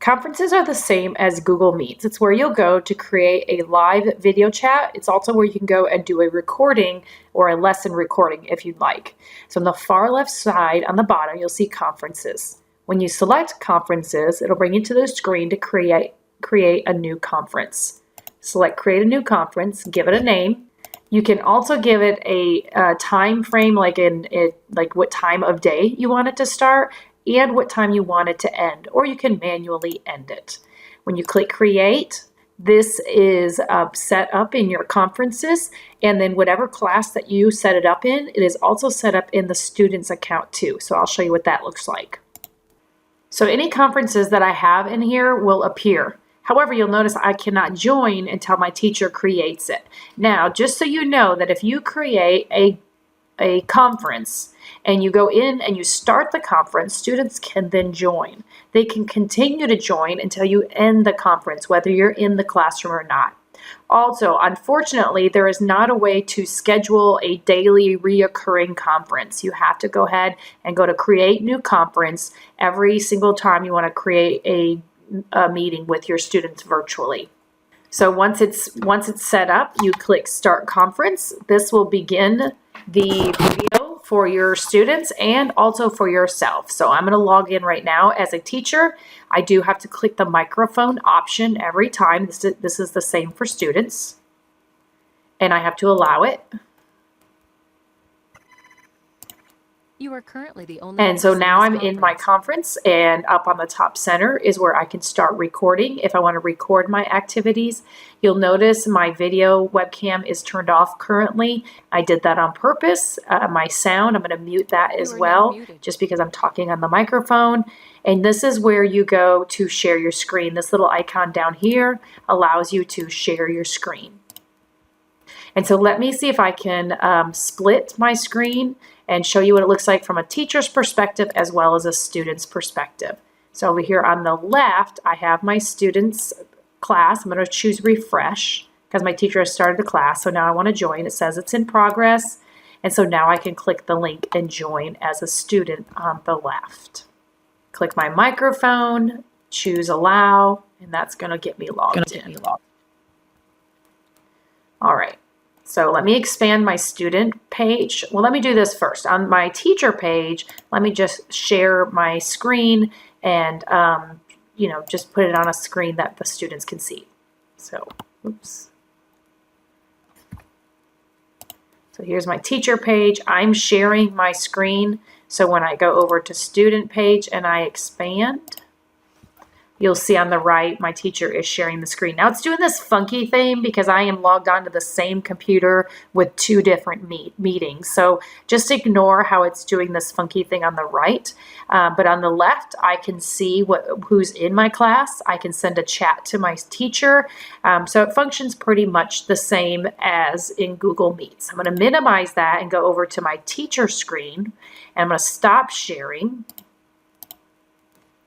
Conferences are the same as Google Meets. It's where you'll go to create a live video chat. It's also where you can go and do a recording or a lesson recording if you'd like. So on the far left side on the bottom, you'll see conferences. When you select conferences, it'll bring you to the screen to create a new conference. Select create a new conference, give it a name. You can also give it a time frame, like what time of day you want it to start and what time you want it to end, or you can manually end it. When you click create, this is set up in your conferences, and then whatever class that you set it up in, it is also set up in the student's account too. So I'll show you what that looks like. So any conferences that I have in here will appear. However, you'll notice I cannot join until my teacher creates it. Now, just so you know that if you create a conference and you go in and you start the conference, students can then join. They can continue to join until you end the conference, whether you're in the classroom or not. Also, unfortunately, there is not a way to schedule a daily reoccurring conference. You have to go ahead and go to create new conference every single time you want to create a meeting with your students virtually. So once it's set up, you click Start Conference. This will begin the video for your students and also for yourself. So I'm going to log in right now as a teacher. I do have to click the microphone option every time. This is the same for students, and I have to allow it. You are currently the only. And so now I'm in my conference, and up on the top center is where I can start recording if I want to record my activities. You'll notice my video webcam is turned off currently. I did that on purpose. My sound, I'm going to mute that as well, just because I'm talking on the microphone. And this is where you go to share your screen. This little icon down here allows you to share your screen. And so let me see if I can split my screen and show you what it looks like from a teacher's perspective as well as a student's perspective. So over here on the left, I have my students' class. I'm going to choose refresh because my teacher has started the class. So now I want to join. It says it's in progress. And so now I can click the link and join as a student on the left. Click my microphone, choose allow, and that's going to get me logged in. All right. So let me expand my student page. Well, let me do this first. On my teacher page, let me just share my screen and, just put it on a screen that the students can see. So, oops. So here's my teacher page. I'm sharing my screen. So when I go over to student page and I expand, you'll see on the right, my teacher is sharing the screen. Now it's doing this funky thing because I am logged onto the same computer with two different meetings. So just ignore how it's doing this funky thing on the right. But on the left, I can see who's in my class. I can send a chat to my teacher. So it functions pretty much the same as in Google Meets. I'm going to minimize that and go over to my teacher screen. And I'm going to stop sharing,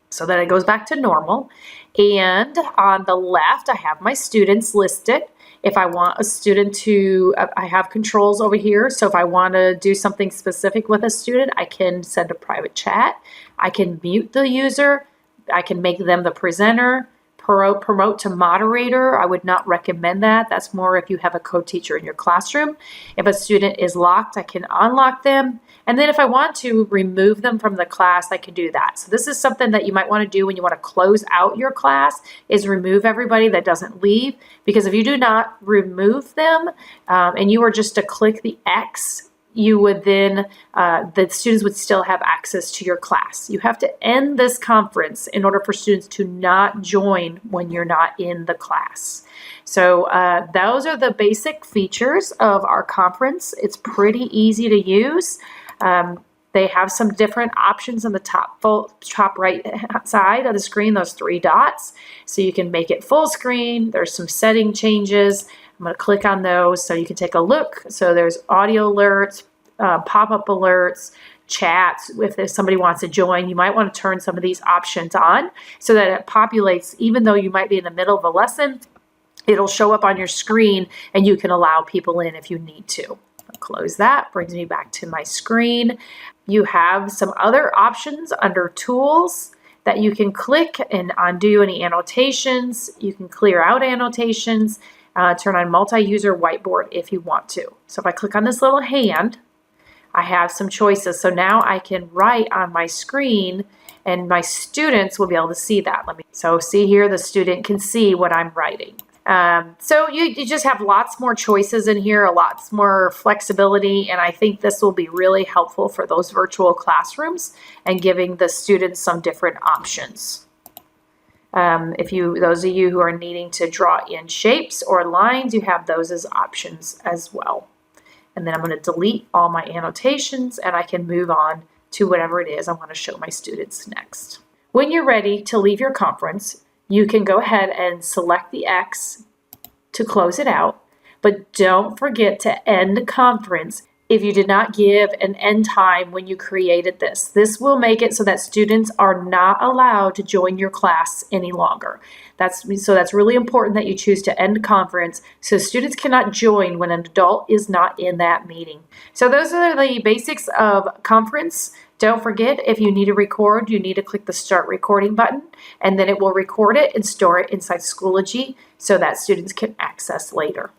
so that it goes back to normal. And on the left, I have my students listed. If I want a student to, I have controls over here. So if I want to do something specific with a student, I can send a private chat. I can mute the user. I can make them the presenter. Promote to moderator, I would not recommend that. That's more if you have a co-teacher in your classroom. If a student is locked, I can unlock them. And then if I want to remove them from the class, I can do that. So this is something that you might want to do when you want to close out your class, is remove everybody that doesn't leave. Because if you do not remove them and you were just to click the X, you would then, the students would still have access to your class. You have to end this conference in order for students to not join when you're not in the class. So those are the basic features of our conference. It's pretty easy to use. They have some different options on the top right side of the screen, those three dots. So you can make it full screen. There's some setting changes. I'm going to click on those so you can take a look. So there's audio alerts, pop-up alerts, chats. If somebody wants to join, you might want to turn some of these options on so that it populates. Even though you might be in the middle of a lesson, it'll show up on your screen and you can allow people in if you need to. I'll close that, brings me back to my screen. You have some other options under tools that you can click and undo any annotations. You can clear out annotations, turn on multi-user whiteboard if you want to. So if I click on this little hand, I have some choices. So now I can write on my screen and my students will be able to see that. So see here, the student can see what I'm writing. So you just have lots more choices in here, lots more flexibility, and I think this will be really helpful for those virtual classrooms and giving the students some different options. Those of you who are needing to draw in shapes or lines, you have those as options as well. And then I'm going to delete all my annotations and I can move on to whatever it is I want to show my students next. When you're ready to leave your conference, you can go ahead and select the X to close it out, but don't forget to end conference if you did not give an end time when you created this. This will make it so that students are not allowed to join your class any longer. That's really important that you choose to end conference so students cannot join when an adult is not in that meeting. So those are the basics of conference. Don't forget, if you need to record, you need to click the Start Recording button, and then it will record it and store it inside Schoology so that students can access later.